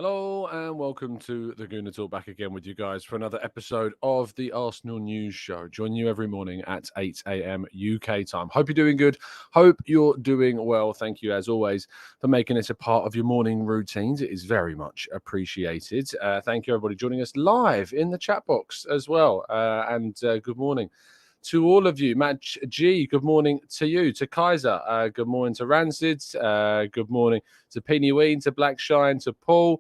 Hello and welcome to the Gooner Talk, back again with you guys for another episode of the Arsenal News Show. Join you every morning at 8 a.m. UK time. Hope you're doing good. Hope you're doing well. Thank you, as always, for making this a part of your morning routines. It is very much appreciated. Thank you, everybody, joining us live in the chat box as well. And good morning to all of you. Matt G, good morning to you. To Kaiser, good morning. To Rancid, good morning. To Pinyween, to Blackshine, to Paul,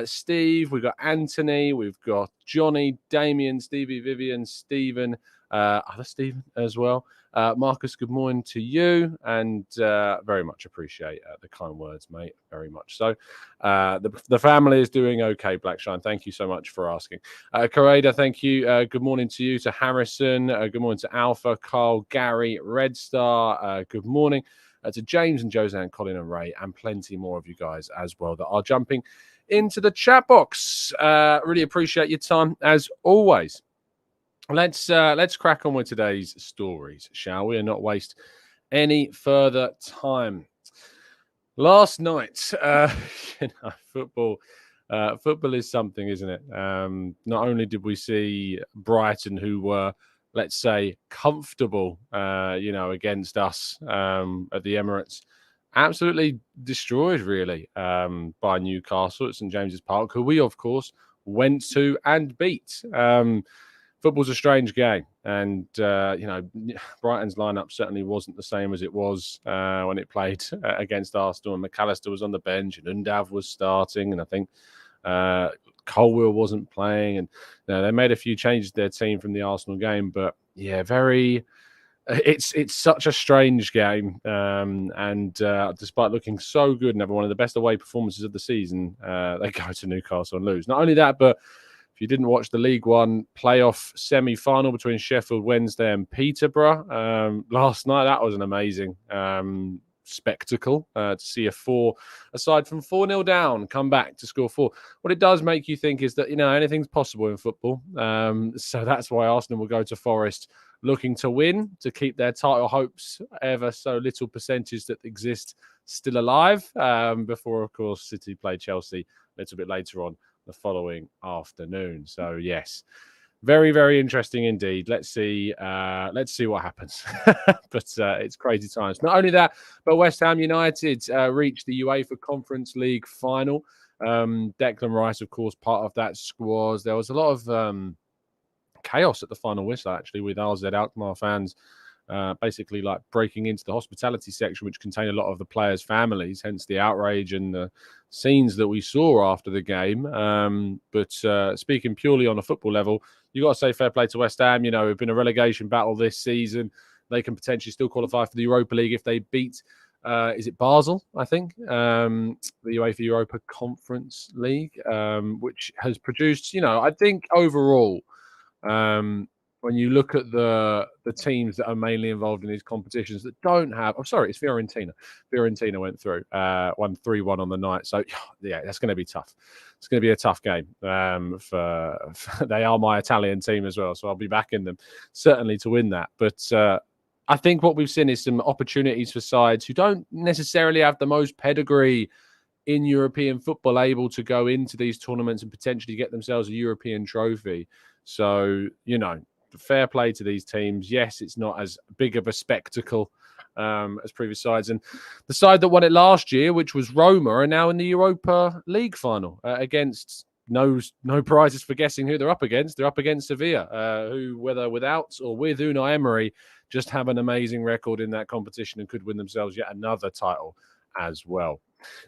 Steve, we've got Anthony, we've got Johnny, Damien, Stevie, Vivian, Stephen, other Stephen as well. Marcus, good morning to you, and very much appreciate the kind words, mate. Very much so. The family is doing okay, Blackshine. Thank you so much for asking. Corrada, thank you. Good morning to you. To Harrison, good morning to Alpha, Carl, Gary, Red Star, good morning. To James and Josanne, Colin and Ray, and plenty more of you guys as well that are jumping into the chat box. Really appreciate your time as always. Let's crack on with today's stories, shall we, and not waste any further time. Last night, football is something, isn't it? Not only did we see Brighton, who were, let's say, comfortable, against us at the Emirates, absolutely destroyed, really, by Newcastle at St James's Park, who we, of course, went to and beat. Football's a strange game, and Brighton's lineup certainly wasn't the same as it was when it played against Arsenal. And McAllister was on the bench, and Undav was starting, and I think Colwill wasn't playing, and they made a few changes to their team from the Arsenal game. But yeah, it's such a strange game, and despite looking so good and having one of the best away performances of the season, they go to Newcastle and lose. Not only that, but if you didn't watch the League One playoff semi-final between Sheffield Wednesday and Peterborough last night, that was an amazing spectacle to see aside from 4-0 down, come back to score 4. What it does make you think is that, anything's possible in football. So that's why Arsenal will go to Forest looking to win, to keep their title hopes, ever so little percentage that exist, still alive, before, of course, City play Chelsea a little bit later on the following afternoon. So yes, very, very interesting indeed. Let's see what happens. But it's crazy times. Not only that, but West Ham United reached the UEFA Conference League final. Declan Rice, of course, part of that squad. There was a lot of chaos at the final whistle, actually, with RZ Alkmaar fans basically like breaking into the hospitality section, which contained a lot of the players' families, hence the outrage and the scenes that we saw after the game. But speaking purely on a football level, you got to say fair play to West Ham. It's been a relegation battle this season. They can potentially still qualify for the Europa League if they beat, is it Basel, I think, the UEFA Europa Conference League, which has produced, I think overall, when you look at the teams that are mainly involved in these competitions that don't have... Oh, sorry, it's Fiorentina. Fiorentina went through, won 3-1 on the night. So, yeah, that's going to be tough. It's going to be a tough game. They are my Italian team as well, so I'll be backing them, certainly, to win that. But I think what we've seen is some opportunities for sides who don't necessarily have the most pedigree in European football able to go into these tournaments and potentially get themselves a European trophy. So, fair play to these teams. Yes, it's not as big of a spectacle as previous sides. And the side that won it last year, which was Roma, are now in the Europa League final against no prizes for guessing who they're up against. They're up against Sevilla, who, whether without or with Unai Emery, just have an amazing record in that competition and could win themselves yet another title as well.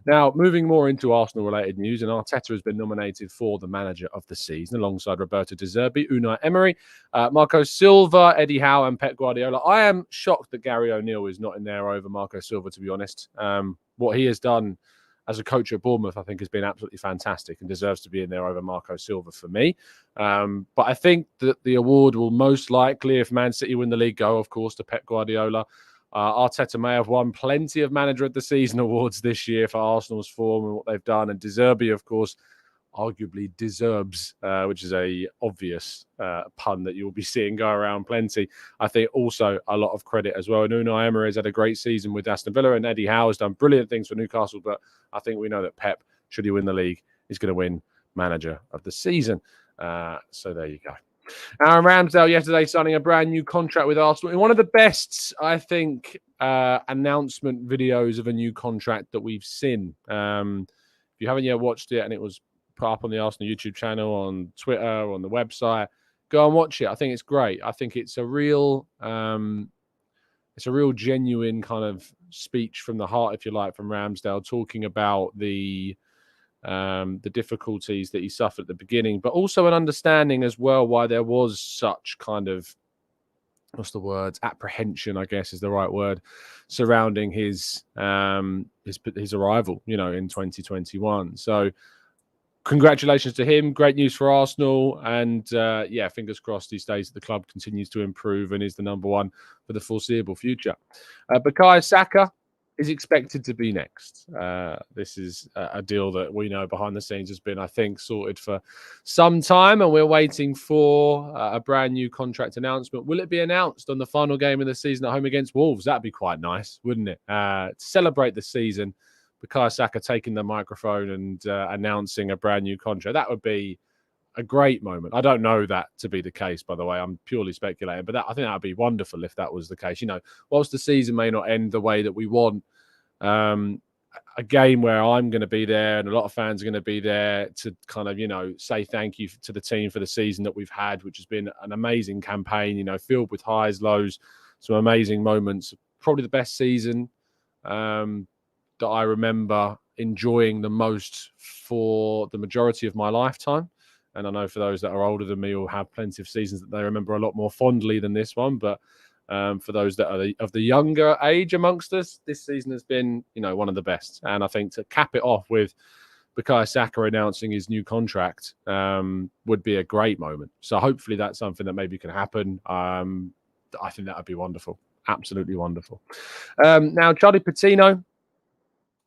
Now, moving more into Arsenal-related news, and Arteta has been nominated for the manager of the season alongside Roberto De Zerbi, Unai Emery, Marco Silva, Eddie Howe, and Pep Guardiola. I am shocked that Gary O'Neill is not in there over Marco Silva, to be honest. What he has done as a coach at Bournemouth, I think, has been absolutely fantastic and deserves to be in there over Marco Silva for me. But I think that the award will most likely, if Man City win the league, go, of course, to Pep Guardiola. Arteta may have won plenty of Manager of the Season awards this year for Arsenal's form and what they've done. And De Zerbi, of course, arguably deserves, which is a obvious pun that you'll be seeing go around plenty. I think also a lot of credit as well. And Unai Emery has had a great season with Aston Villa, and Eddie Howe has done brilliant things for Newcastle. But I think we know that Pep, should he win the league, is going to win Manager of the Season. So there you go. Aaron Ramsdale yesterday signing a brand new contract with Arsenal in one of the best, I think, announcement videos of a new contract that we've seen. If you haven't yet watched it, and it was put up on the Arsenal YouTube channel, on Twitter, on the website, go and watch it. I think it's great. I think it's a real genuine kind of speech from the heart, if you like, from Ramsdale, talking about the difficulties that he suffered at the beginning, but also an understanding as well why there was such kind of, apprehension, I guess is the right word, surrounding his arrival, in 2021. So congratulations to him. Great news for Arsenal. And fingers crossed he stays at the club, continues to improve, and is the number one for the foreseeable future. Bukayo Saka is expected to be next. This is a deal that we know behind the scenes has been, I think, sorted for some time, and we're waiting for a brand new contract announcement. Will it be announced on the final game of the season at home against Wolves? That'd be quite nice, wouldn't it? To celebrate the season, Bukayo Saka taking the microphone and announcing a brand new contract. That would be a great moment. I don't know that to be the case, by the way. I'm purely speculating, but I think that would be wonderful if that was the case. Whilst the season may not end the way that we want, a game where I'm going to be there and a lot of fans are going to be there to kind of, say thank you to the team for the season that we've had, which has been an amazing campaign, filled with highs, lows, some amazing moments. Probably the best season that I remember enjoying the most for the majority of my lifetime. And I know for those that are older than me will have plenty of seasons that they remember a lot more fondly than this one. But for those that are of the younger age amongst us, this season has been, one of the best. And I think to cap it off with Bukayo Saka announcing his new contract would be a great moment. So hopefully that's something that maybe can happen. I think that would be wonderful. Absolutely wonderful. Now, Charlie Patino,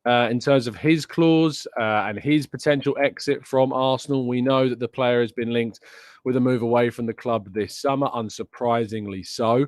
in terms of his clause and his potential exit from Arsenal, we know that the player has been linked with a move away from the club this summer, unsurprisingly so.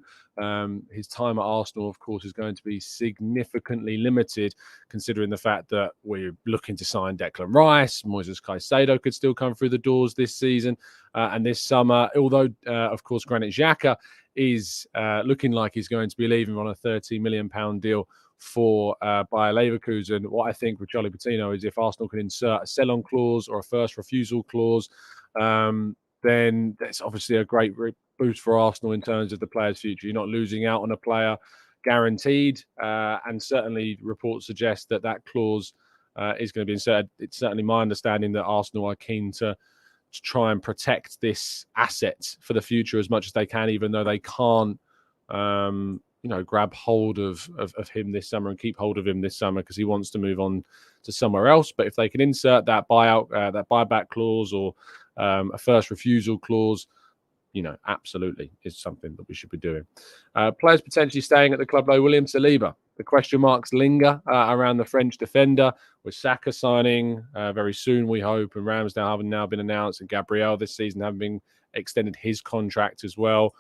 His time at Arsenal, of course, is going to be significantly limited, considering the fact that we're looking to sign Declan Rice. Moises Caicedo could still come through the doors this season and this summer, although, of course, Granit Xhaka is looking like he's going to be leaving on a £30 million deal for Bayer Leverkusen. What I think with Charlie Patino is if Arsenal can insert a sell-on clause or a first refusal clause, then that's obviously a great boost for Arsenal in terms of the player's future. You're not losing out on a player guaranteed, and certainly reports suggest that clause is going to be inserted. It's certainly my understanding that Arsenal are keen to try and protect this asset for the future as much as they can, even though they can't grab hold of him this summer and keep hold of him this summer because he wants to move on to somewhere else. But if they can insert that buyback clause or a first refusal clause, absolutely is something that we should be doing. Players potentially staying at the club, though. William Saliba. The question marks linger around the French defender, with Saka signing very soon, we hope, and Ramsdale having now been announced, and Gabriel this season having been extended his contract as well.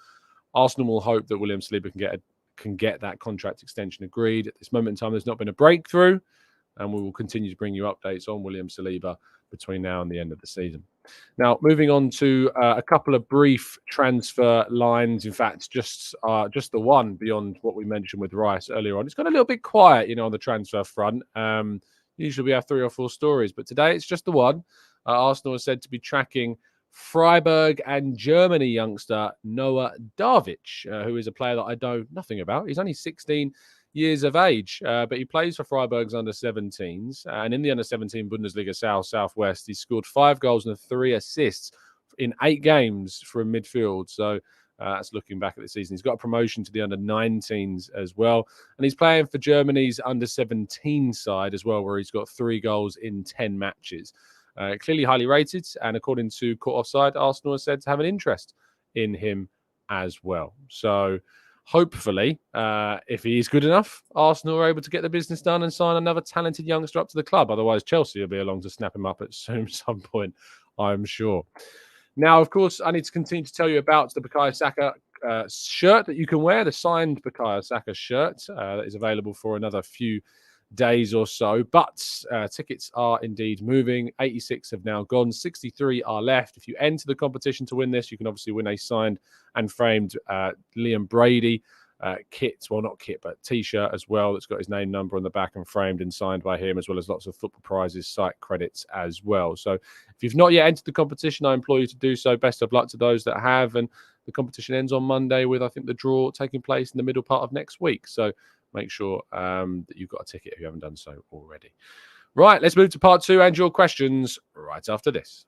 Arsenal will hope that William Saliba can get that contract extension agreed. At this moment in time, there's not been a breakthrough, and we will continue to bring you updates on William Saliba between now and the end of the season. Now, moving on to a couple of brief transfer lines. In fact, just the one beyond what we mentioned with Rice earlier on. It's got a little bit quiet, on the transfer front. Usually we have 3 or 4 stories, but today it's just the one. Arsenal is said to be tracking Freiburg and Germany youngster Noah Darvich, who is a player that I know nothing about. He's only 16 years of age, but he plays for Freiburg's under-17s. And in the under-17 Bundesliga South-Southwest, he scored 5 goals and 3 assists in 8 games from midfield. So that's looking back at the season. He's got a promotion to the under-19s as well. And he's playing for Germany's under-17 side as well, where he's got 3 goals in 10 matches. Clearly highly rated, and according to Caught Offside, Arsenal is said to have an interest in him as well. So hopefully, if he is good enough, Arsenal are able to get the business done and sign another talented youngster up to the club. Otherwise, Chelsea will be along to snap him up at some point, I'm sure. Now, of course, I need to continue to tell you about the Bukayo Saka shirt that you can wear, the signed Bukayo Saka shirt that is available for another few days or so. But tickets are indeed moving. 86 have now gone. 63 are left. If you enter the competition to win this, you can obviously win a signed and framed Liam Brady kit. Well, not kit, but T-shirt as well. That's got his name, number on the back and framed and signed by him, as well as lots of football prizes, site credits as well. So if you've not yet entered the competition, I implore you to do so. Best of luck to those that have. And the competition ends on Monday with, I think, the draw taking place in the middle part of next week. So make sure that you've got a ticket if you haven't done so already. Right, let's move to part 2 and your questions right after this.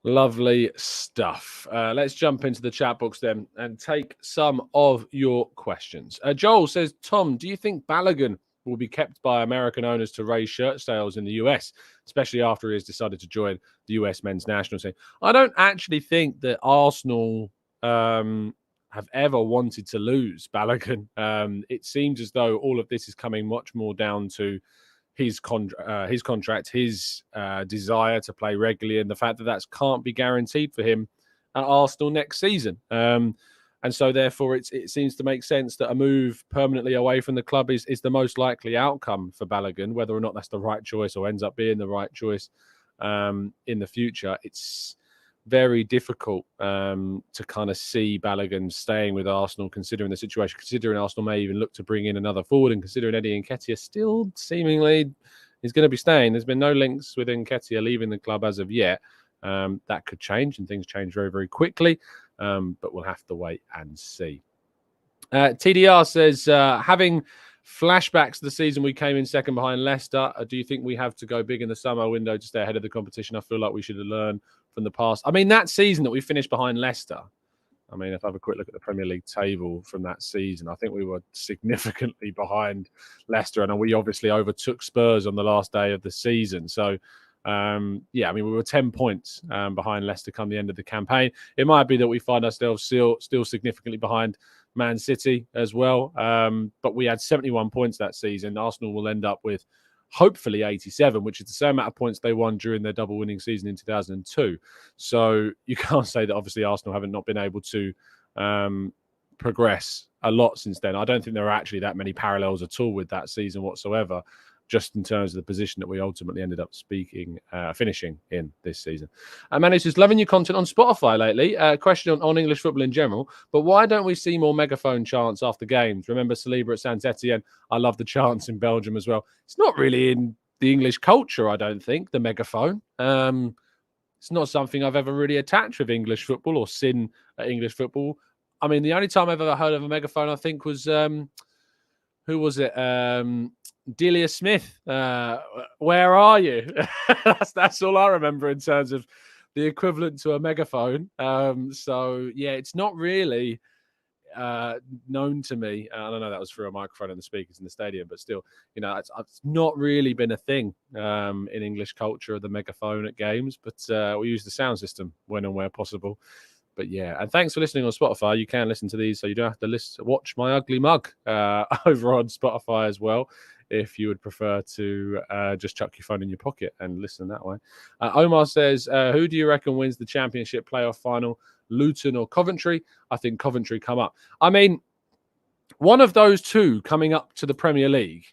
Lovely stuff. Let's jump into the chat box then and take some of your questions. Joel says, Tom, do you think Balogun will be kept by American owners to raise shirt sales in the US, especially after he has decided to join the US men's national team? I don't actually think that Arsenal have ever wanted to lose Balogun. It seems as though all of this is coming much more down to his contract, his desire to play regularly, and the fact that that can't be guaranteed for him at Arsenal next season. And so, therefore, it seems to make sense that a move permanently away from the club is the most likely outcome for Balogun. Whether or not that's the right choice or ends up being the right choice in the future, it's very difficult to kind of see Balogun staying with Arsenal, considering the situation, considering Arsenal may even look to bring in another forward, and considering Eddie Nketiah still seemingly is going to be staying. There's been no links with Nketiah leaving the club as of yet. That could change, and things change very, very quickly. But we'll have to wait and see. TDR says, having flashbacks to the season we came in second behind Leicester, do you think we have to go big in the summer window to stay ahead of the competition? I feel like we should have learned from the past. I mean, that season that we finished behind Leicester, I mean, if I have a quick look at the Premier League table from that season, I think we were significantly behind Leicester, and we obviously overtook Spurs on the last day of the season. So, yeah, I mean, we were 10 points behind Leicester come the end of the campaign. It might be that we find ourselves still significantly behind Man City as well. But we had 71 points that season. Arsenal will end up with hopefully 87, which is the same amount of points they won during their double winning season in 2002. So you can't say that obviously Arsenal haven't not been able to progress a lot since then. I don't think there are actually that many parallels at all with that season whatsoever, just in terms of the position that we ultimately ended up finishing in this season. Manu says, loving your content on Spotify lately. Question on English football in general, but why don't we see more megaphone chants after games? Remember Saliba at Saint Etienne? I love the chants in Belgium as well. It's not really in the English culture, I don't think, the megaphone. It's not something I've ever really attached with English football or seen at English football. I mean, the only time I've ever heard of a megaphone, I think, was... who was it? Delia Smith. Where are you? that's all I remember in terms of the equivalent to a megaphone. So yeah, it's not really known to me. I don't know, that was through a microphone and the speakers in the stadium, but still, you know, it's not really been a thing in English culture of the megaphone at games. But we use the sound system when and where possible. But yeah, and thanks for listening on Spotify. You can listen to these, so you don't have to watch my ugly mug over on Spotify as well, if you would prefer to just chuck your phone in your pocket and listen that way. Omar says, who do you reckon wins the Championship playoff final, Luton or Coventry? I think Coventry come up. I mean, one of those two coming up to the Premier League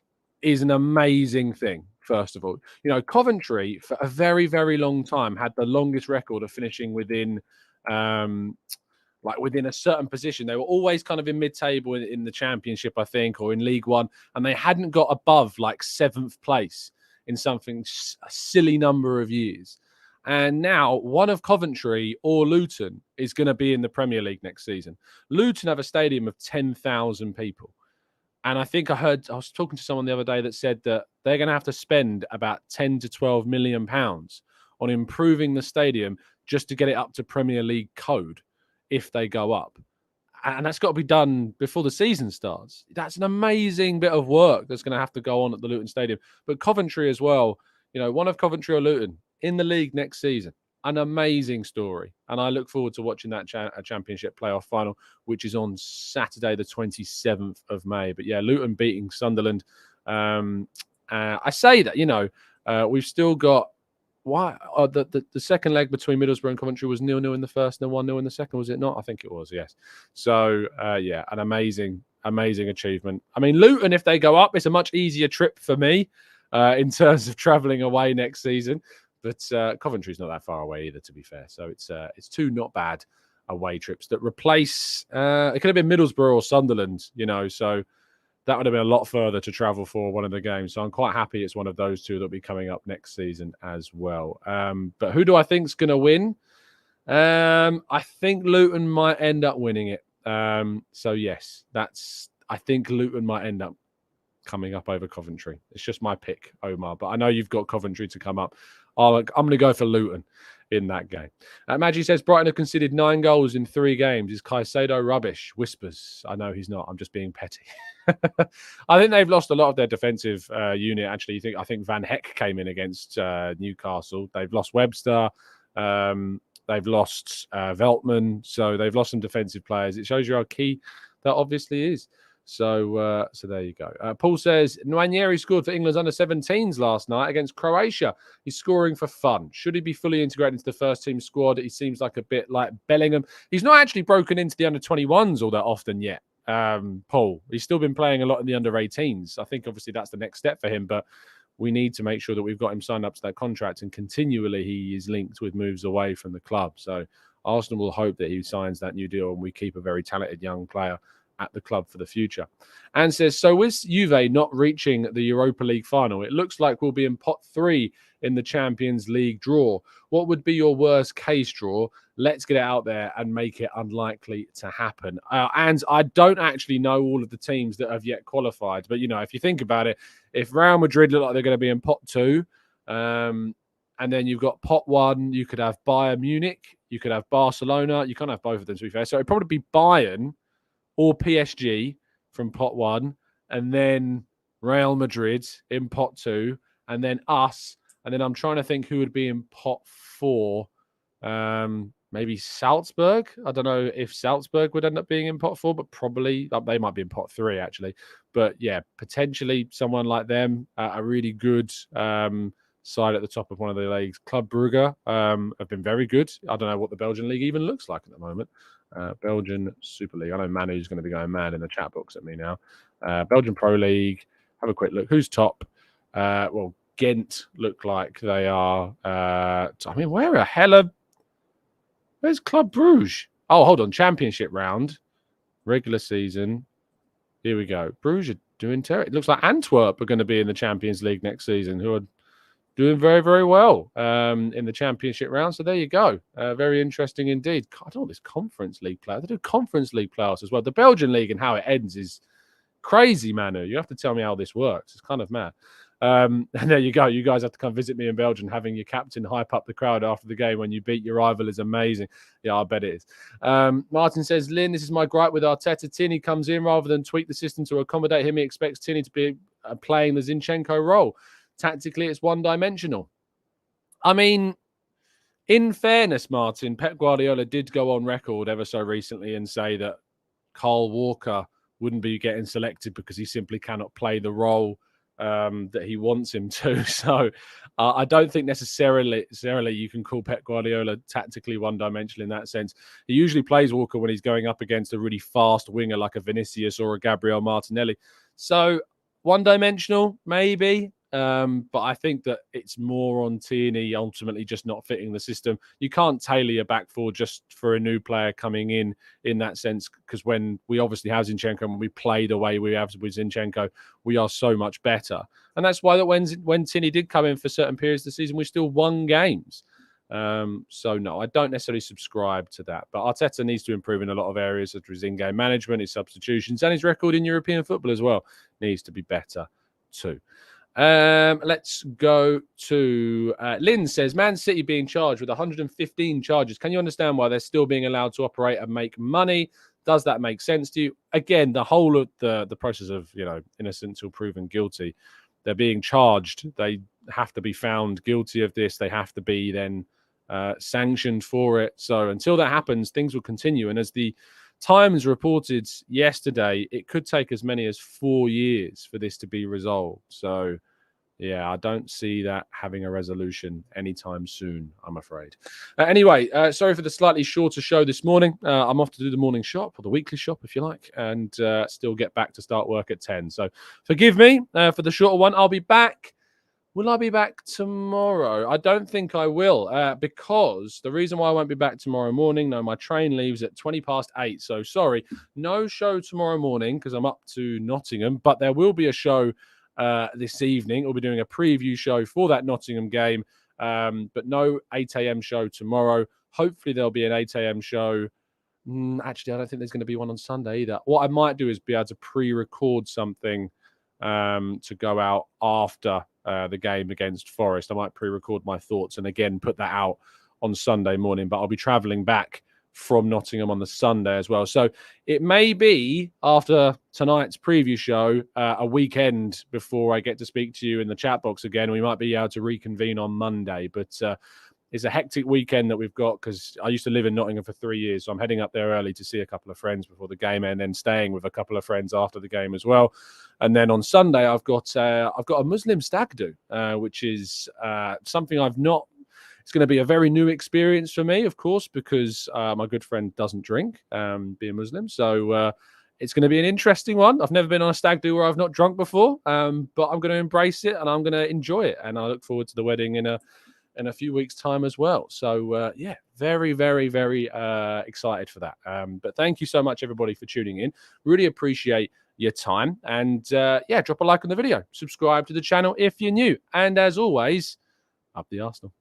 is an amazing thing, first of all. You know, Coventry, for a very, very long time, had the longest record of finishing within within a certain position. They were always kind of in mid-table in the Championship, I think, or in League One, and they hadn't got above like 7th place in a silly number of years. And now one of Coventry or Luton is going to be in the Premier League next season. Luton have a stadium of 10,000 people. And I think I was talking to someone the other day that said that they're going to have to spend about 10 to 12 million pounds on improving the stadium just to get it up to Premier League code if they go up. And that's got to be done before the season starts. That's an amazing bit of work that's going to have to go on at the Luton Stadium. But Coventry as well, you know, one of Coventry or Luton in the league next season. An amazing story. And I look forward to watching that Championship playoff final, which is on Saturday, the 27th of May. But yeah, Luton beating Sunderland. I say that, you know, We've still got the second leg between Middlesbrough and Coventry was 0-0 in the first and 1-0 in the second, was it not? I think it was, yes. So, an amazing achievement. I mean, Luton, if they go up, it's a much easier trip for me in terms of travelling away next season. But Coventry's not that far away either, to be fair. So it's two not bad away trips that replace. It could have been Middlesbrough or Sunderland, so that would have been a lot further to travel for one of the games. So I'm quite happy it's one of those two that'll be coming up next season as well. But who do I think's going to win? I think Luton might end up winning it. So yes, I think Luton might end up coming up over Coventry. It's just my pick, Omar. But I know you've got Coventry to come up. I'm going to go for Luton in that game. Maggie says Brighton have conceded 9 goals in 3 games. Is Caicedo rubbish? Whispers. I know he's not. I'm just being petty. I think they've lost a lot of their defensive unit. Actually, I think Van Heck came in against Newcastle. They've lost Webster. They've lost Veltman. So they've lost some defensive players. It shows you how key that obviously is. So there you go. Paul says, Nwaneri scored for England's under-17s last night against Croatia. He's scoring for fun. Should he be fully integrated into the first-team squad? He seems like a bit like Bellingham. He's not actually broken into the under-21s all that often yet, Paul. He's still been playing a lot in the under-18s. I think, obviously, that's the next step for him, but we need to make sure that we've got him signed up to that contract, and continually he is linked with moves away from the club. So Arsenal will hope that he signs that new deal and we keep a very talented young player at the club for the future. And says, so with Juve not reaching the Europa League final, it looks like we'll be in pot 3 in the Champions League draw. What would be your worst case draw? Let's get it out there and make it unlikely to happen. And I don't actually know all of the teams that have yet qualified. But, if you think about it, if Real Madrid look like they're going to be in pot 2, and then you've got pot 1, you could have Bayern Munich, you could have Barcelona. You can't have both of them, to be fair. So it'd probably be Bayern or PSG from pot 1, and then Real Madrid in pot 2, and then us. And then I'm trying to think who would be in pot 4. Maybe Salzburg. I don't know if Salzburg would end up being in pot 4, but probably they might be in pot 3, actually. But yeah, potentially someone like them, a really good side at the top of one of the leagues. Club Brugge have been very good. I don't know what the Belgian league even looks like at the moment. Belgian Super League. I know Manu's going to be going mad in the chat box at me now. Belgian Pro League. Have a quick look. Who's top? Well, Ghent look like they are. Where the hell where's Club Brugge? Oh, hold on. Championship round. Regular season. Here we go. Bruges are doing terrible. It looks like Antwerp are going to be in the Champions League next season, who are doing very, very well in the Championship round. So there you go. Very interesting indeed. God, I don't know this Conference League player. They do Conference League playoffs as well. The Belgian League and how it ends is crazy, Manu. You have to tell me how this works. It's kind of mad. And there you go. You guys have to come visit me in Belgium. Having your captain hype up the crowd after the game when you beat your rival is amazing. Yeah, I bet it is. Martin says, Lynn, this is my gripe with Arteta. Tierney comes in rather than tweak the system to accommodate him. He expects Tierney to be playing the Zinchenko role. Tactically, it's one-dimensional. I mean, in fairness, Martin, Pep Guardiola did go on record ever so recently and say that Kyle Walker wouldn't be getting selected because he simply cannot play the role that he wants him to. So I don't think necessarily you can call Pep Guardiola tactically one-dimensional in that sense. He usually plays Walker when he's going up against a really fast winger like a Vinicius or a Gabriel Martinelli. So one-dimensional, maybe. But I think that it's more on Tierney ultimately just not fitting the system. You can't tailor your back four just for a new player coming in that sense, because when we obviously have Zinchenko and we play the way we have with Zinchenko, we are so much better. And that's why that when Tierney did come in for certain periods of the season, we still won games. So no, I don't necessarily subscribe to that. But Arteta needs to improve in a lot of areas, such as in-game management, his substitutions, and his record in European football as well needs to be better too. Let's go to Lynn says, Man City being charged with 115 charges. Can you understand why they're still being allowed to operate and make money? Does that make sense to you? Again, the whole of the process of, innocent till proven guilty, they're being charged. They have to be found guilty of this. They have to be then sanctioned for it. So until that happens, things will continue. And as the Times reported yesterday, it could take as many as 4 years for this to be resolved. So Yeah, I don't see that having a resolution anytime soon, I'm afraid. Anyway, sorry for the slightly shorter show this morning. I'm off to do the morning shop, or the weekly shop, if you like, and still get back to start work at 10. So forgive me for the shorter one. I'll be back. Will I be back tomorrow? I don't think I will, because the reason why I won't be back tomorrow morning, no, my train leaves at 8:20. So sorry, no show tomorrow morning because I'm up to Nottingham, but there will be a show this evening. We'll be doing a preview show for that Nottingham game, but no 8 a.m. show tomorrow. Hopefully there'll be an 8 a.m. show. Actually, I don't think there's going to be one on Sunday either. What I might do is be able to pre-record something to go out after the game against Forest. I might pre-record my thoughts and again put that out on Sunday morning, but I'll be travelling back from Nottingham on the Sunday as well. So it may be after tonight's preview show, a weekend before I get to speak to you in the chat box again. We might be able to reconvene on Monday, but it's a hectic weekend that we've got because I used to live in Nottingham for 3 years. So I'm heading up there early to see a couple of friends before the game and then staying with a couple of friends after the game as well. And then on Sunday, I've got a Muslim stag do, which is something I've not. It's going to be a very new experience for me, of course, because my good friend doesn't drink, being Muslim. So it's going to be an interesting one. I've never been on a stag do where I've not drunk before, but I'm going to embrace it and I'm going to enjoy it. And I look forward to the wedding in a few weeks' time as well. So, yeah, very, very, very excited for that. But thank you so much, everybody, for tuning in. Really appreciate your time. And, yeah, drop a like on the video. Subscribe to the channel if you're new. And as always, up the Arsenal.